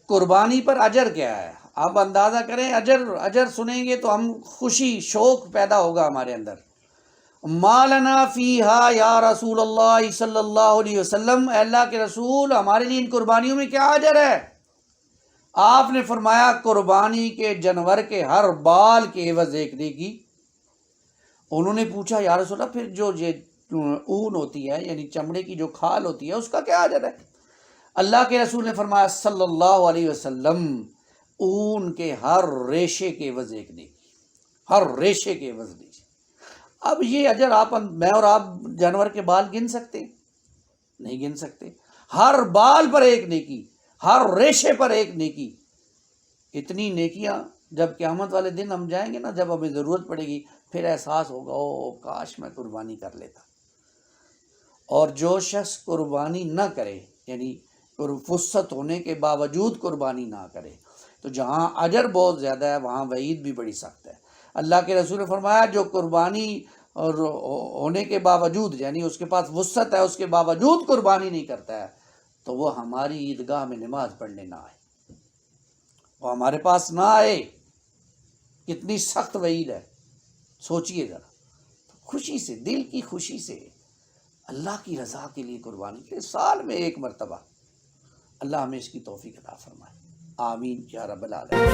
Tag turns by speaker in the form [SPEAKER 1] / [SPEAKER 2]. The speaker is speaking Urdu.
[SPEAKER 1] قربانی پر اجر کیا ہے؟ آپ اندازہ کریں، اجر سنیں گے تو ہم خوشی شوق پیدا ہوگا ہمارے اندر. ما لنا فیہا یا رسول اللہ صلی اللہ علیہ وسلم، اے اللہ کے رسول ہمارے لیے ان قربانیوں میں کیا اجر ہے؟ آپ نے فرمایا قربانی کے جانور کے ہر بال کے عوض ایک نیکی. انہوں نے پوچھا یا رسول اللہ پھر جو یہ اون ہوتی ہے یعنی چمڑے کی جو کھال ہوتی ہے اس کا کیا اجر ہے؟ اللہ کے رسول نے فرمایا صلی اللہ علیہ وسلم اون کے ہر ریشے کے عوض ایک نیکی، ہر ریشے کے عوض نیکی. اب یہ اجر میں اور آپ جانور کے بال گن سکتے ہیں؟ نہیں گن سکتے. ہر بال پر ایک نیکی، ہر ریشے پر ایک نیکی. اتنی نیکیاں جب قیامت والے دن ہم جائیں گے نا، جب ہمیں ضرورت پڑے گی، پھر احساس ہوگا او کاش میں قربانی کر لیتا. اور جو شخص قربانی نہ کرے یعنی وسعت ہونے کے باوجود قربانی نہ کرے تو جہاں اجر بہت زیادہ ہے وہاں وعید بھی بڑی سخت ہے. اللہ کے رسول نے فرمایا جو قربانی اور ہونے کے باوجود یعنی اس کے پاس وسعت ہے اس کے باوجود قربانی نہیں کرتا ہے تو وہ ہماری عیدگاہ میں نماز پڑھنے نہ آئے، وہ ہمارے پاس نہ آئے. کتنی سخت وعید ہے، سوچئے ذرا. خوشی سے، دل کی خوشی سے اللہ کی رضا کے لیے قربانی کرے، سال میں ایک مرتبہ. اللہ ہمیں اس کی توفیق عطا فرمائے. آمین یا رب العالمین.